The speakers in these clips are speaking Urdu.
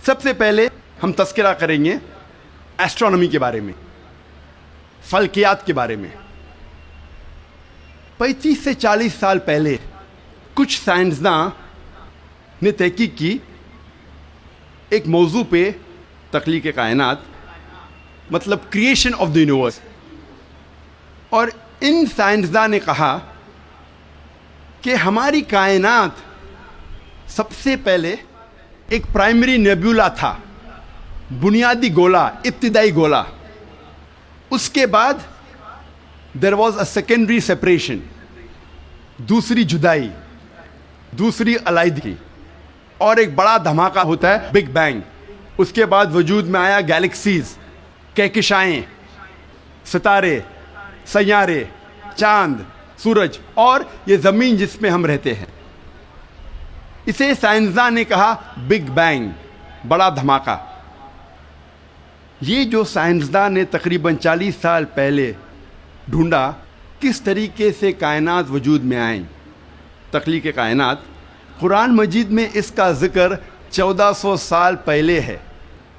سب سے پہلے ہم تذکرہ کریں گے ایسٹرونومی کے بارے میں، فلکیات کے بارے میں۔ 35 سے 40 سال پہلے کچھ سائنسداں نے تحقیق کی ایک موضوع پہ، تخلیق کائنات، مطلب کریشن آف دی یونیورس، اور ان سائنسداں نے کہا کہ ہماری کائنات سب سے پہلے ایک پرائمری نیبولا تھا، بنیادی گولا، ابتدائی گولا۔ اس کے بعد there was a secondary separation, دوسری جدائی، دوسری علیحدگی، اور ایک بڑا دھماکہ ہوتا ہے بگ بینگ۔ اس کے بعد وجود میں آیا گیلیکسیز، کہکشائیں، ستارے، سیارے، چاند، سورج، اور یہ زمین جس میں ہم رہتے ہیں۔ اسے سائنسداں نے کہا بگ بینگ، بڑا دھماکہ۔ یہ جو سائنسداں نے تقریباً 40 سال پہلے ڈھونڈا کس طریقے سے کائنات وجود میں آئیں، تخلیق کائنات، قرآن مجید میں اس کا ذکر 1400 سال پہلے ہے۔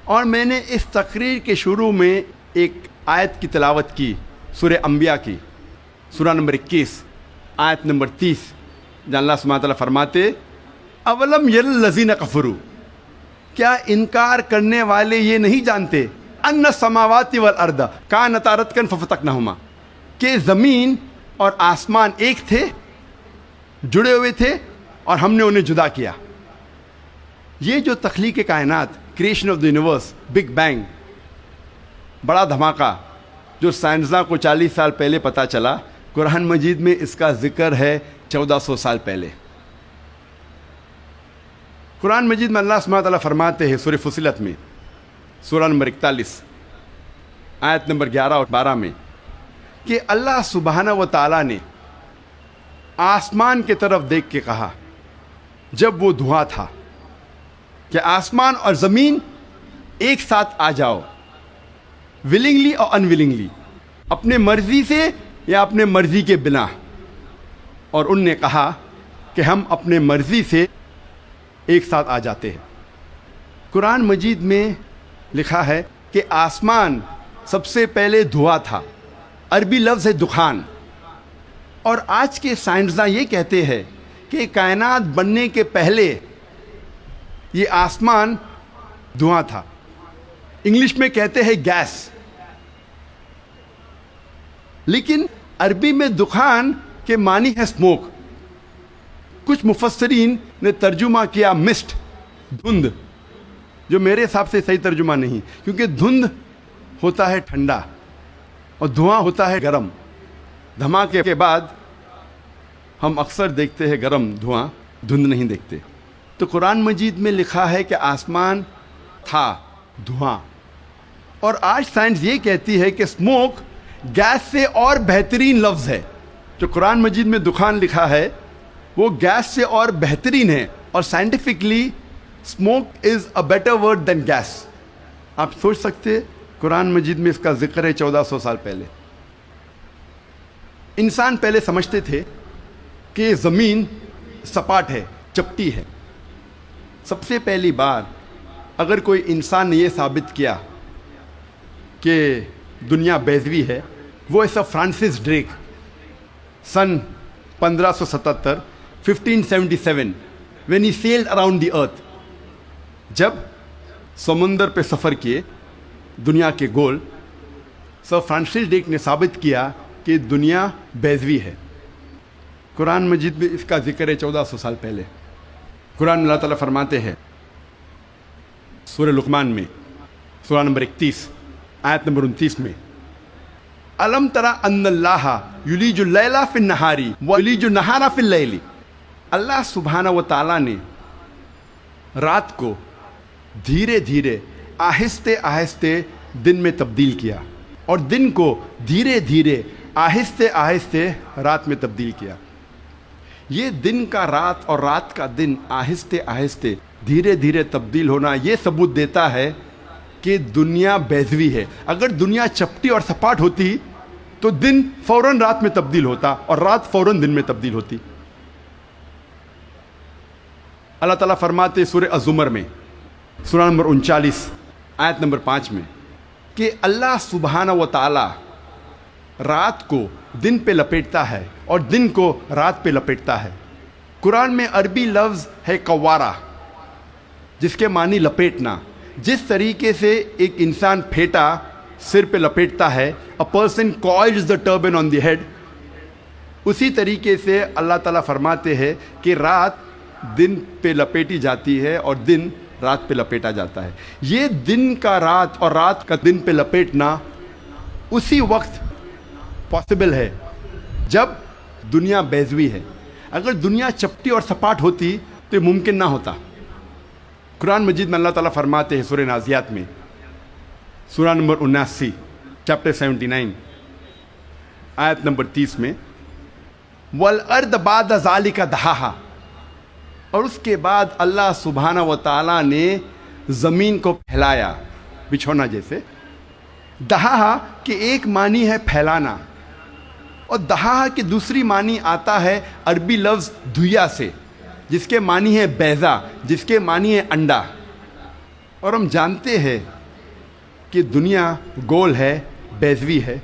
اور میں نے اس تقریر کے شروع میں ایک آیت کی تلاوت کی، سورہ انبیاء کی، سورہ نمبر 21، آیت نمبر 30، جہاں اللہ سبحانہ تعالیٰ فرماتے اولم یر الذین کفروا، کیا انکار کرنے والے یہ نہیں جانتے ان السماوات والارض کانتا رتقا ففتقناہما، کہ زمین اور آسمان ایک تھے، جڑے ہوئے تھے، اور ہم نے انہیں جدا کیا۔ یہ جو تخلیق کائنات، creation of the universe, big bang, بڑا دھماکہ، جو سائنسداں کو 40 سال پہلے پتہ چلا، قرآن مجید میں اس کا ذکر ہے 1400 سال پہلے۔ قرآن مجید میں اللہ سبحانہ تعالیٰ فرماتے ہیں سورہ فصلت میں، سورہ نمبر 41، آیت نمبر 11 اور 12 میں، کہ اللہ سبحانہ و تعالیٰ نے آسمان کی طرف دیکھ کے کہا جب وہ دھواں تھا کہ آسمان اور زمین ایک ساتھ آ جاؤ، ولنگلی اور ان ولنگلی، اپنے مرضی سے یا اپنے مرضی کے بنا۔ اور ان نے کہا کہ ہم اپنے مرضی سے ایک ساتھ آ جاتے ہیں۔ قرآن مجید میں لکھا ہے کہ آسمان سب سے پہلے دھواں تھا، عربی لفظ ہے دخان۔ اور آج کے سائنسداں یہ کہتے ہیں کہ کائنات بننے کے پہلے یہ آسمان دھواں تھا، انگلش میں کہتے ہیں گیس، لیکن عربی میں دخان کے معنی ہے اسموک۔ کچھ مفسرین نے ترجمہ کیا مسٹ، دھند، جو میرے حساب سے صحیح ترجمہ نہیں، کیونکہ دھند ہوتا ہے ٹھنڈا اور دھواں ہوتا ہے گرم۔ دھماکے کے بعد ہم اکثر دیکھتے ہیں گرم دھواں، دھند نہیں دیکھتے۔ تو قرآن مجید میں لکھا ہے کہ آسمان تھا دھواں، اور آج سائنس یہ کہتی ہے کہ اسموک گیس سے اور بہترین لفظ ہے۔ جو قرآن مجید میں دخان لکھا ہے وہ گیس سے اور بہترین ہے، اور scientifically smoke is a better word than gas. آپ سوچ سکتے قرآن مجید میں اس کا ذکر ہے 1400 سال پہلے۔ انسان پہلے سمجھتے تھے کہ زمین سپاٹ ہے، چپٹی ہے۔ سب سے پہلی بار اگر کوئی انسان نے یہ ثابت کیا کہ دنیا بیضوی ہے، وہ ایسا Francis Drake sun 1577 1577 when he sailed around the earth، جب سمندر پہ سفر کیے دنیا کے گول، سر فرانسس ڈریک نے ثابت کیا کہ دنیا بیضوی ہے۔ قرآن مجید میں اس کا ذکر ہے 1400 سال پہلے۔ قرآن اللہ تعالیٰ فرماتے ہیں سورہ لقمان میں، سورہ نمبر 31، آیت نمبر 29 میں، الم تری ان اللہ یولج اللیل فی النہار ویولج النہار فی اللیل، اللہ سبحانہ و تعالیٰ نے رات کو دھیرے دھیرے، آہستہ آہستہ دن میں تبدیل کیا، اور دن کو دھیرے دھیرے، آہستہ آہستہ رات میں تبدیل کیا۔ یہ دن کا رات اور رات کا دن آہستہ آہستہ دھیرے دھیرے تبدیل ہونا یہ ثبوت دیتا ہے کہ دنیا بیضوی ہے۔ اگر دنیا چپٹی اور سپاٹ ہوتی تو دن فوراً رات میں تبدیل ہوتا اور رات فوراً دن میں تبدیل ہوتی۔ اللہ تعالیٰ فرماتے سورہ الزمر میں سورہ نمبر 39 آیت نمبر 5 میں کہ اللہ سبحانہ و تعالی رات کو دن پہ لپیٹتا ہے اور دن کو رات پہ لپیٹتا ہے۔ قرآن میں عربی لفظ ہے قوارہ، جس کے معنی لپیٹنا۔ جس طریقے سے ایک انسان پھیٹا سر پہ لپیٹتا ہے، a person coils the turban on the head، اسی طریقے سے اللہ تعالیٰ فرماتے ہیں کہ رات دن پہ لپیٹی جاتی ہے اور دن رات پہ لپیٹا جاتا ہے۔ یہ دن کا رات اور رات کا دن پہ لپیٹنا اسی وقت پاسبل ہے جب دنیا بیضوی ہے۔ اگر دنیا چپٹی اور سپاٹ ہوتی تو یہ ممکن نہ ہوتا۔ قرآن مجید میں اللہ تعالیٰ فرماتے ہیں سورہ نازیات میں، سورہ نمبر 79 چیپٹر 79 آیت نمبر 30 میں، وَالْأَرْضَ بَعْدَ ذَلِكَ دَحَاهَا، اور اس کے بعد اللہ سبحانہ و تعالیٰ نے زمین کو پھیلایا بچھونا جیسے۔ دہا کہ ایک معنی ہے پھیلانا، اور دہا کی دوسری معنی آتا ہے عربی لفظ دھویا سے، جس کے معنی ہے بیضہ، جس کے معنی ہے انڈا۔ اور ہم جانتے ہیں کہ دنیا گول ہے، بیضوی ہے،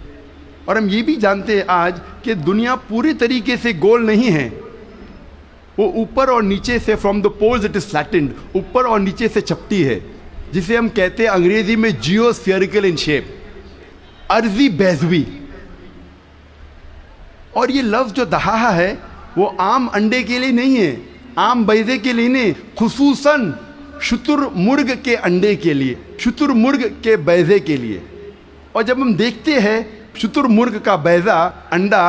اور ہم یہ بھی جانتے ہیں آج کہ دنیا پوری طریقے سے گول نہیں ہے، وہ اوپر اور نیچے سے from the poles it is flattened, اوپر اور نیچے سے چپٹی ہے، جسے ہم کہتے ہیں انگریزی میں جیو اسفیئریکل ان شیپ، عرضی بیضوی۔ اور یہ لفظ جو دہا ہے وہ عام انڈے کے لیے نہیں ہے، عام بیضے کے لیے نہیں، خصوصاً شتر مرغ کے انڈے کے لیے، شتر مرغ کے بیضے کے لیے۔ اور جب ہم دیکھتے ہیں شتر مرغ کا بیضہ انڈا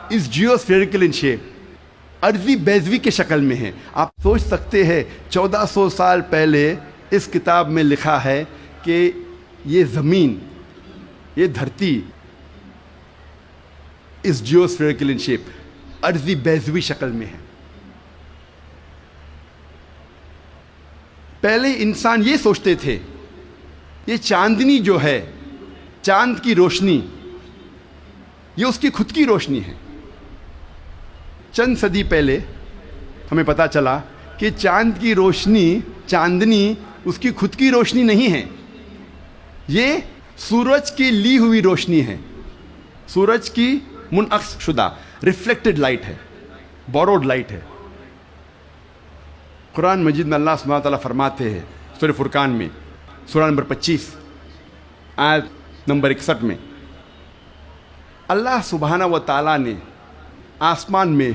اس جیو اسفیئریکل ان شیپ، عرضی بیضوی کے شکل میں ہے۔ آپ سوچ سکتے ہیں 1400 سال پہلے اس کتاب میں لکھا ہے کہ یہ زمین، یہ دھرتی اس جیو اسفیئریکل ان شیپ، عرضی بیضوی شکل میں ہے۔ پہلے انسان یہ سوچتے تھے یہ چاندنی جو ہے، چاند کی روشنی، یہ اس کی خود کی روشنی ہے۔ چند صدی پہلے ہمیں پتہ چلا کہ چاند کی روشنی، چاندنی اس کی خود کی روشنی نہیں ہے، یہ سورج کی لی ہوئی روشنی ہے، سورج کی منعکس شدہ ریفلیکٹڈ لائٹ ہے، بوروڈ لائٹ ہے۔ قرآن مجید میں اللہ سبحانہ تعالیٰ فرماتے ہیں سورہ فرقان میں، سورہ نمبر 25 آیت نمبر 61 میں، اللہ سبحانہ و تعالیٰ نے آسمان میں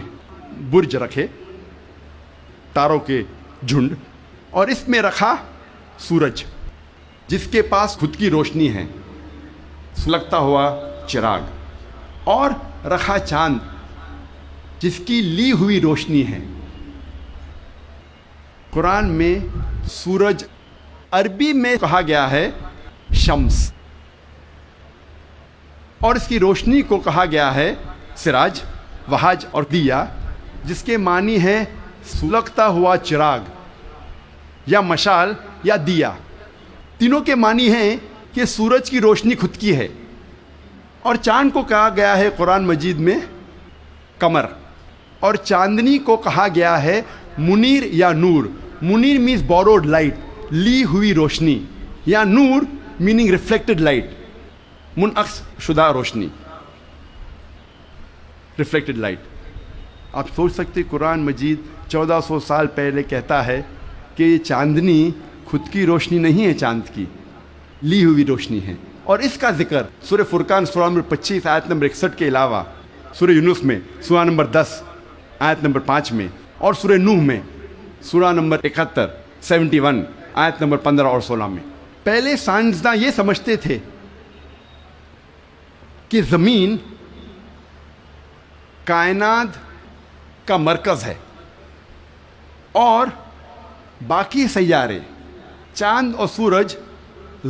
برج رکھے، تاروں کے جھنڈ، اور اس میں رکھا سورج جس کے پاس خود کی روشنی ہے، سلگتا ہوا چراغ، اور رکھا چاند جس کی لی ہوئی روشنی ہے۔ قرآن میں سورج عربی میں کہا گیا ہے شمس، اور اس کی روشنی کو کہا گیا ہے سراج، وہاج اور دیا، جس کے معنی ہے سلگتا ہوا چراغ یا مشال یا دیا۔ تینوں کے معنی ہیں کہ سورج کی روشنی خود کی ہے، اور چاند کو کہا گیا ہے قرآن مجید میں قمر، اور چاندنی کو کہا گیا ہے منیر یا نور۔ منیر مینز بوروڈ لائٹ، لی ہوئی روشنی، یا نور میننگ ریفلیکٹڈ لائٹ، منعکس شدہ روشنی، ریفلیکٹڈ لائٹ۔ آپ سوچ سکتے قرآن مجید 1400 سال پہلے کہتا ہے کہ یہ چاندنی خود کی روشنی نہیں ہے، چاند کی لی ہوئی روشنی ہے۔ اور اس کا ذکر سورہ فرقان سورہ نمبر 25 آیت نمبر 61 کے علاوہ سورہ یونس میں سورہ نمبر 10 آیت نمبر 5 میں، اور سورہ نوح میں سورہ نمبر 71 آیت نمبر 15 اور 16 میں۔ پہلے سائنسداں یہ سمجھتے تھے کہ زمین کائنات کا مرکز ہے، اور باقی سیارے، چاند اور سورج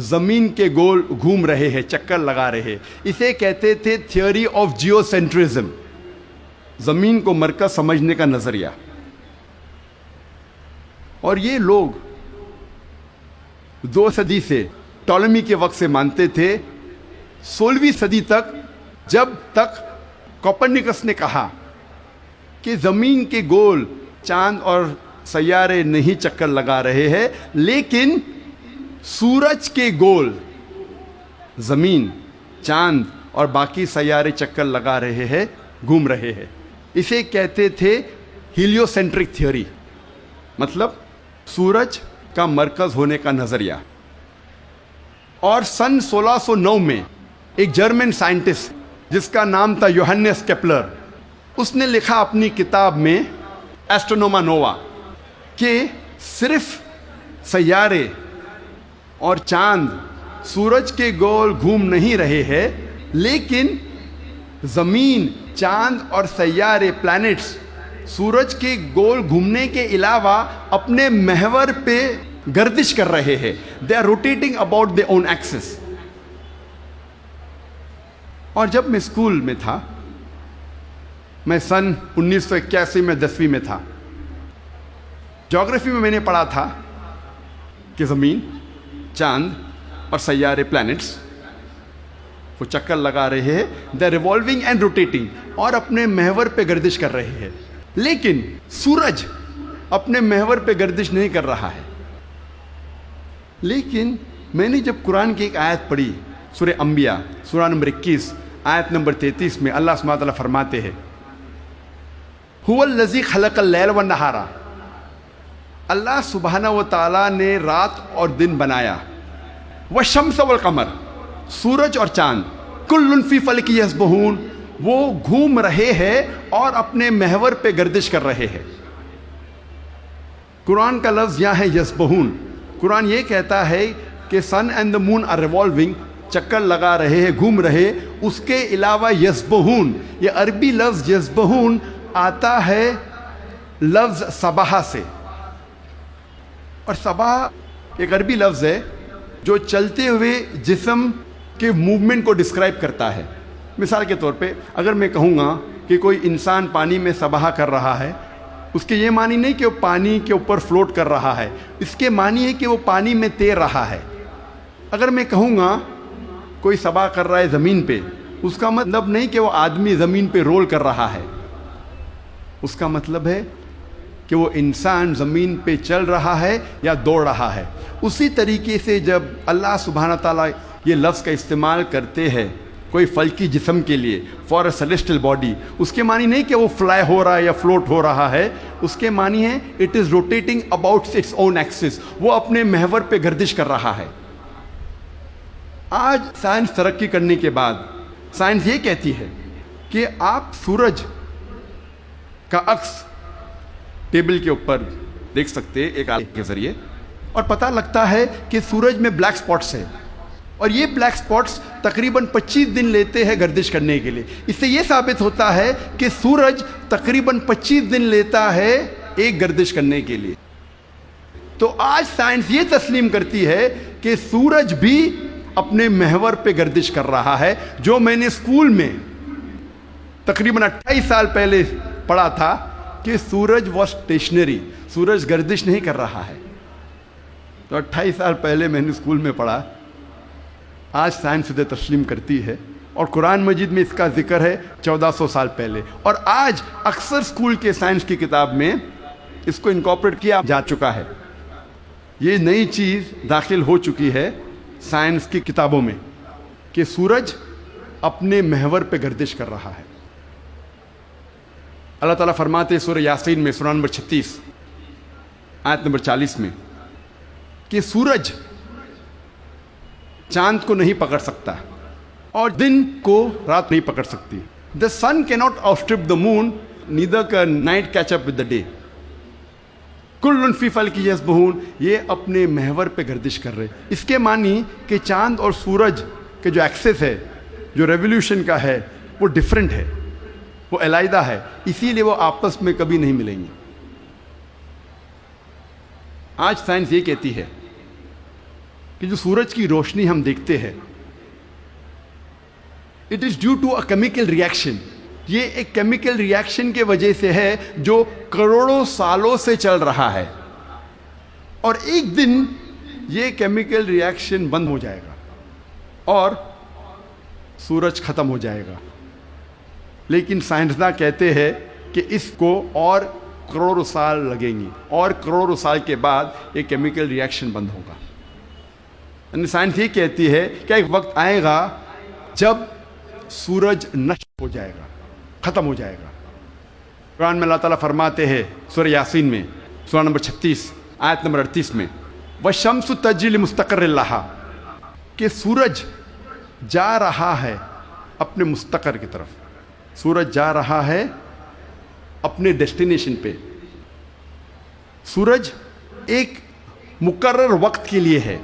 زمین کے گول گھوم رہے ہیں، چکر لگا رہے ہیں۔ اسے کہتے تھے تھیوری آف جیو سینٹرزم، زمین کو مرکز سمجھنے کا نظریہ۔ اور یہ لوگ 2 صدی سے، ٹولمی کے وقت سے مانتے تھے، 16ویں صدی تک، جب تک کوپرنیکس نے کہا کہ زمین کے گول چاند اور سیارے نہیں چکر لگا رہے ہیں، لیکن سورج کے گول زمین، چاند اور باقی سیارے چکر لگا رہے ہیں، گھوم رہے ہیں۔ اسے کہتے تھے ہیلیو سینٹرک تھیوری، مطلب سورج کا مرکز ہونے کا نظریہ۔ اور سن 1609 میں ایک جرمن سائنٹسٹ جس کا نام تھا یوہنس کیپلر، اس نے لکھا اپنی کتاب میں ایسٹرونوما نووا کہ صرف سیارے اور چاند سورج کے گول گھوم نہیں رہے ہیں، لیکن زمین، چاند اور سیارے، پلانٹس، سورج کے گول گھومنے کے علاوہ اپنے محور پہ گردش کر رہے ہیں۔ They are rotating about their own axis۔ اور جب میں اسکول میں تھا، میں سن 1981 میں 10ویں میں تھا، جغرافی میں نے پڑھا تھا کہ زمین، چاند اور سیارے، پلانٹس، وہ چکر لگا رہے ہیں، they are revolving and rotating, اور اپنے محور پہ گردش کر رہے ہیں، لیکن سورج اپنے محور پہ گردش نہیں کر رہا ہے۔ لیکن میں نے جب قرآن کی ایک آیت پڑھی، سورہ انبیاء، سورہ نمبر 21 آیت نمبر 33 میں اللہ سبحانہ وتعالیٰ فرماتے ہیں هو الذی خلق اللیل والنہار، اللہ سبحانہ و تعالیٰ نے رات اور دن بنایا، والشمس والقمر، سورج اور چاند، کل فی فلک یسبحون، وہ گھوم رہے ہیں اور اپنے محور پہ گردش کر رہے ہیں۔ قرآن کا لفظ یہاں ہے یسبحون۔ قرآن یہ کہتا ہے کہ sun and the moon are revolving, چکر لگا رہے ہیں، گھوم رہے۔ اس کے علاوہ یسبحون، یہ عربی لفظ یسبحون آتا ہے لفظ صباح سے، اور صباح ایک عربی لفظ ہے جو چلتے ہوئے جسم کے موومنٹ کو ڈسکرائب کرتا ہے۔ مثال کے طور پہ اگر میں کہوں گا کہ کوئی انسان پانی میں سباہ کر رہا ہے، اس کے یہ معنی نہیں کہ وہ پانی کے اوپر فلوٹ کر رہا ہے، اس کے معنی ہے کہ وہ پانی میں تیر رہا ہے۔ اگر میں کہوں گا کوئی سباہ کر رہا ہے زمین پہ، اس کا مطلب نہیں کہ وہ آدمی زمین پہ رول کر رہا ہے، اس کا مطلب ہے کہ وہ انسان زمین پہ چل رہا ہے یا دوڑ رہا ہے۔ اسی طریقے سے جب اللہ سبحانہ تعالیٰ یہ لفظ کا استعمال کرتے ہیں کوئی فلکی جسم کے لیے، فار اے سیلیسٹل باڈی، اس کے معنی نہیں کہ وہ فلائی ہو رہا ہے یا فلوٹ ہو رہا ہے، اس کے معنی ہے it is rotating about its own axis, وہ اپنے محور پہ گردش کر رہا ہے۔ آج سائنس ترقی کرنے کے بعد سائنس یہ کہتی ہے کہ آپ سورج کا عکس ٹیبل کے اوپر دیکھ سکتے ایک آلے کے ذریعے، اور پتہ لگتا ہے کہ سورج میں بلیک سپاٹس ہے، اور یہ بلیک سپاٹس تقریباً 25 دن لیتے ہیں گردش کرنے کے لیے۔ اس سے یہ ثابت ہوتا ہے کہ سورج تقریباً 25 دن لیتا ہے ایک گردش کرنے کے لیے۔ تو آج سائنس یہ تسلیم کرتی ہے کہ سورج بھی اپنے محور پہ گردش کر رہا ہے۔ جو میں نے اسکول میں تقریباً 28 سال پہلے پڑھا تھا کہ سورج واز اسٹیشنری، سورج گردش نہیں کر رہا ہے، تو 28 سال پہلے میں نے اسکول میں پڑھا، آج سائنس اسے تسلیم کرتی ہے، اور قرآن مجید میں اس کا ذکر ہے 1400 سال پہلے، اور آج اکثر اسکول کے سائنس کی کتاب میں اس کو انکارپوریٹ کیا جا چکا ہے۔ یہ نئی چیز داخل ہو چکی ہے سائنس کی کتابوں میں کہ سورج اپنے محور پہ گردش کر رہا ہے۔ اللہ تعالیٰ فرماتے ہیں سورہ یاسین میں، سورہ نمبر 36 آیت نمبر 40 میں، کہ سورج چاند کو نہیں پکڑ سکتا اور دن کو رات نہیں پکڑ سکتی۔ The sun cannot outstrip the moon, neither can night catch up with the day. کل فی فلک یسبحون، یہ اپنے محور پہ گردش کر رہے۔ اس کے معنی کہ چاند اور سورج کے جو ایکسس ہے، جو ریولیوشن کا ہے، وہ ڈیفرنٹ ہے، وہ علیحدہ ہے، اسی لیے وہ آپس میں کبھی نہیں ملیں گے۔ آج سائنس یہ کہتی ہے کہ جو سورج کی روشنی ہم دیکھتے ہیں، it is due to a chemical reaction, یہ ایک کیمیکل ریئیکشن کے وجہ سے ہے جو کروڑوں سالوں سے چل رہا ہے، اور ایک دن یہ کیمیکل ریئیکشن بند ہو جائے گا اور سورج ختم ہو جائے گا۔ لیکن سائنسداں کہتے ہیں کہ اس کو اور کروڑوں سال لگیں گی اور کروڑوں سال کے بعد یہ کیمیکل ریئیکشن بند ہوگا. یعنی سائنس یہ کہتی ہے کہ ایک وقت آئے گا جب سورج نشٹ ہو جائے گا, ختم ہو جائے گا. قرآن میں اللہ تعالیٰ فرماتے ہیں سورہ یاسین میں سورہ نمبر 36 آیت نمبر 38 میں وَالشَّمْسُ تَجْرِي لِمُسْتَقَرٍّ لَهَا کہ سورج جا رہا ہے اپنے مستقر کی طرف. سورج جا رہا ہے اپنے ڈیسٹینیشن پہ. سورج ایک مقرر وقت کے لیے ہے.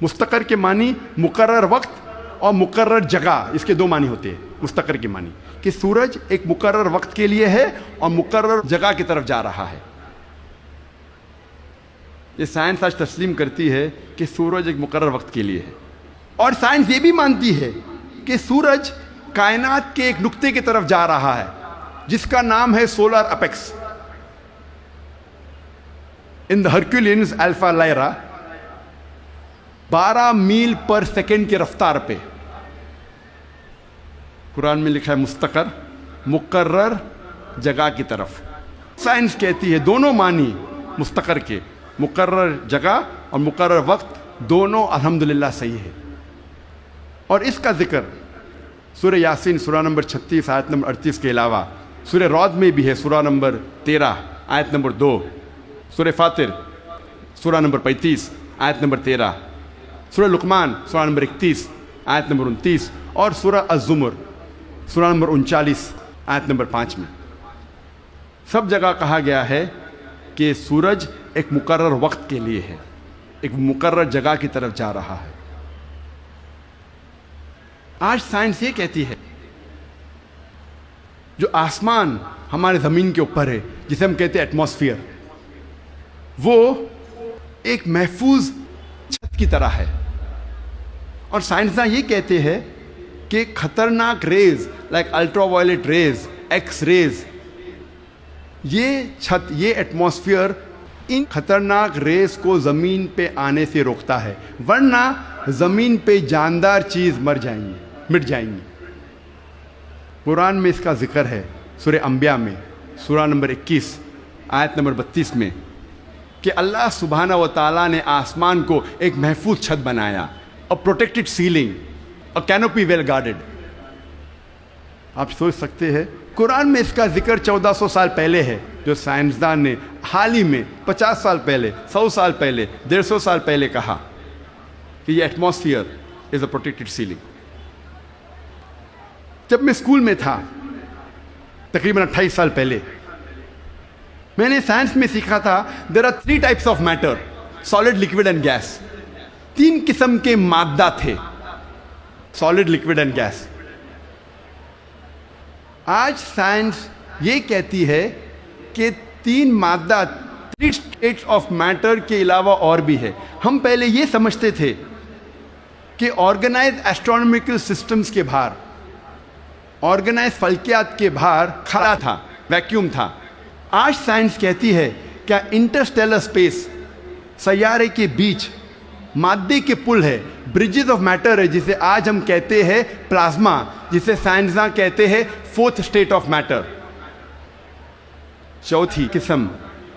مستقر کے معنی مقرر وقت اور مقرر جگہ, اس کے دو معنی ہوتے ہیں. مستقر کے معنی کہ سورج ایک مقرر وقت کے لیے ہے اور مقرر جگہ کی طرف جا رہا ہے. یہ سائنس آج تسلیم کرتی ہے کہ سورج ایک مقرر وقت کے لیے ہے. اور سائنس یہ بھی مانتی ہے کہ سورج کائنات کے ایک نقطے کی طرف جا رہا ہے جس کا نام ہے سولر اپیکس. ان دا ہرکولینز الفا لائرا 12 میل پر سیکنڈ کی رفتار پہ. قرآن میں لکھا ہے مستقر, مقرر جگہ کی طرف. سائنس کہتی ہے دونوں معنی مستقر کے, مقرر جگہ اور مقرر وقت, دونوں الحمدللہ صحیح ہے. اور اس کا ذکر سورہ یاسین سورہ نمبر 36 آیت نمبر 38 کے علاوہ سورہ رعد میں بھی ہے سورہ نمبر 13 آیت نمبر 2, سورہ فاطر سورہ نمبر 35 آیت نمبر 13, سورہ لقمان سورہ نمبر 31 آیت نمبر 29 اور سورہ الزمر سورہ نمبر 39 آیت نمبر 5 میں. سب جگہ کہا گیا ہے کہ سورج ایک مقرر وقت کے لیے ہے, ایک مقرر جگہ کی طرف جا رہا ہے. آج سائنس یہ کہتی ہے جو آسمان ہمارے زمین کے اوپر ہے جسے ہم کہتے ہیں ایٹماسفیئر, وہ ایک محفوظ چھت کی طرح ہے. اور سائنسداں یہ کہتے ہیں کہ خطرناک rays like ultra violet rays, X rays, یہ چھت, یہ ایٹماسفیئر ان خطرناک ریز کو زمین پہ آنے سے روکتا ہے, ورنہ زمین پہ جاندار چیز مٹ جائیں گی. قرآن میں اس کا ذکر ہے سورہ انبیاء میں سورہ نمبر 21 آیت نمبر 32 میں کہ اللہ سبحانہ و تعالیٰ نے آسمان کو ایک محفوظ چھت بنایا, a protected ceiling, a canopy well guarded. آپ سوچ سکتے ہیں قرآن میں اس کا ذکر 1400 سال پہلے ہے, جو سائنسدان نے حال ہی میں 50 سال پہلے, 100 سال پہلے, 150 سال پہلے کہا کہ یہ ایٹماسفیئر از اے پروٹیکٹڈ سیلنگ. جب میں اسکول میں تھا تقریباً 28 سال پہلے, میں نے سائنس میں سیکھا تھا there are 3 types of matter, solid, liquid and gas. 3 قسم کے مادہ تھے, سالڈ, لکوڈ اینڈ گیس. آج سائنس یہ کہتی ہے کہ 3 مادہ, 3 اسٹیٹس آف میٹر کے علاوہ اور بھی ہے. ہم پہلے یہ سمجھتے تھے کہ آرگنائز ایسٹرونومیکل سسٹمز کے باہر, آرگنائز فلکیات کے باہر خلا تھا, ویکیوم تھا. آج سائنس کہتی ہے کیا انٹرسٹیلر اسپیس, سیارے کے بیچ مادے کے پل ہے, برجز آف میٹر ہے, جسے آج ہم کہتے ہیں پلازما, جسے سائنسداں کہتے ہیں 4th اسٹیٹ آف میٹر, 4تھی قسم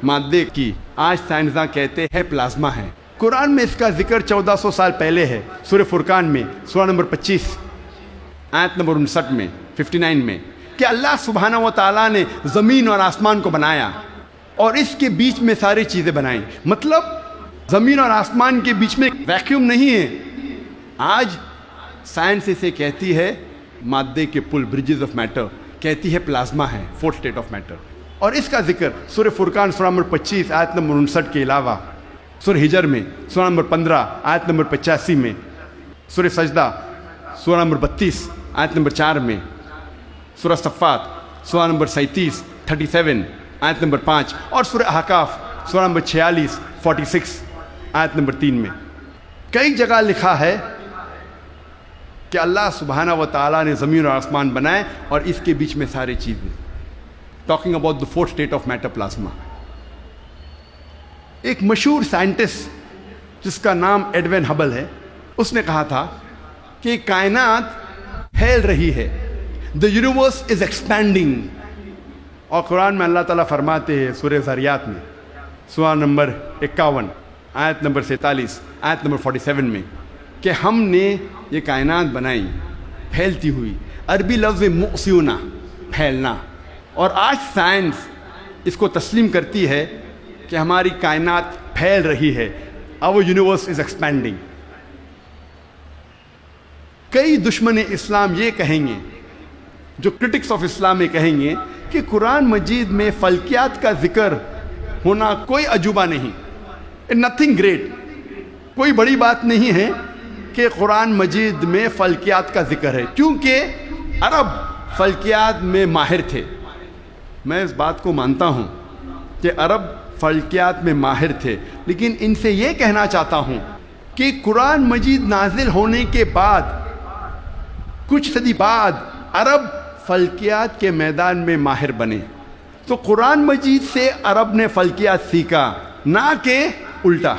مادے کی آج سائنسداں کہتے ہیں پلازما ہے. قرآن میں اس کا ذکر 1400 سال پہلے ہے سورہ فرقان میں سورہ نمبر 25 آیت نمبر 59 میں 59 میں کہ اللہ سبحانہ و تعالیٰ نے زمین اور آسمان کو بنایا اور اس کے بیچ میں ساری چیزیں بنائیں. مطلب زمین اور آسمان کے بیچ میں ویکیوم نہیں ہے. آج سائنس اسے کہتی ہے مادے کے پل, برجز آف میٹر, کہتی ہے پلازما ہے, 4th اسٹیٹ آف میٹر. اور اس کا ذکر سورہ فرقان سورہ نمبر 25 آیت نمبر 59 کے علاوہ سورہ ہجر میں سورہ نمبر 15 آیت نمبر 85 میں, سورہ سجدہ سورہ نمبر 32 آیت نمبر 4 میں, سورہ صفات سورہ نمبر 37 آیت نمبر 5 اور سورہ احقاف سورہ نمبر 46 آیت نمبر 3 میں. کئی جگہ لکھا ہے کہ اللہ سبحانہ و تعالیٰ نے زمین اور آسمان بنائے اور اس کے بیچ میں ساری چیزیں. Talking about the 4th state of matter, plasma. ایک مشہور سائنٹسٹ جس کا نام ایڈوین ہبل ہے, اس نے کہا تھا کہ کائنات پھیل رہی ہے, دا یونیورس از ایکسپینڈنگ. اور قرآن میں اللہ تعالیٰ فرماتے ہیں سورہ ذریات میں سورہ نمبر 51 آیت نمبر 47 آیت نمبر 47 میں کہ ہم نے یہ کائنات بنائی پھیلتی ہوئی. عربی لفظ مؤسیونا پھیلنا, اور آج سائنس اس کو تسلیم کرتی ہے کہ ہماری کائنات پھیل رہی ہے. our universe is expanding. کئی دشمن اسلام یہ کہیں گے, جو کرٹکس آف اسلام یہ کہیں گے کہ قرآن مجید میں فلکیات کا ذکر ہونا کوئی عجوبہ نہیں, نتھنگ گریٹ, کوئی بڑی بات نہیں ہے کہ قرآن مجید میں فلکیات کا ذکر ہے, کیونکہ عرب فلکیات میں ماہر تھے. میں اس بات کو مانتا ہوں کہ عرب فلکیات میں ماہر تھے, لیکن ان سے یہ کہنا چاہتا ہوں کہ قرآن مجید نازل ہونے کے بعد کچھ صدی بعد عرب فلکیات کے میدان میں ماہر بنے. تو قرآن مجید سے عرب نے فلکیات سیکھا, نہ کہ الٹا.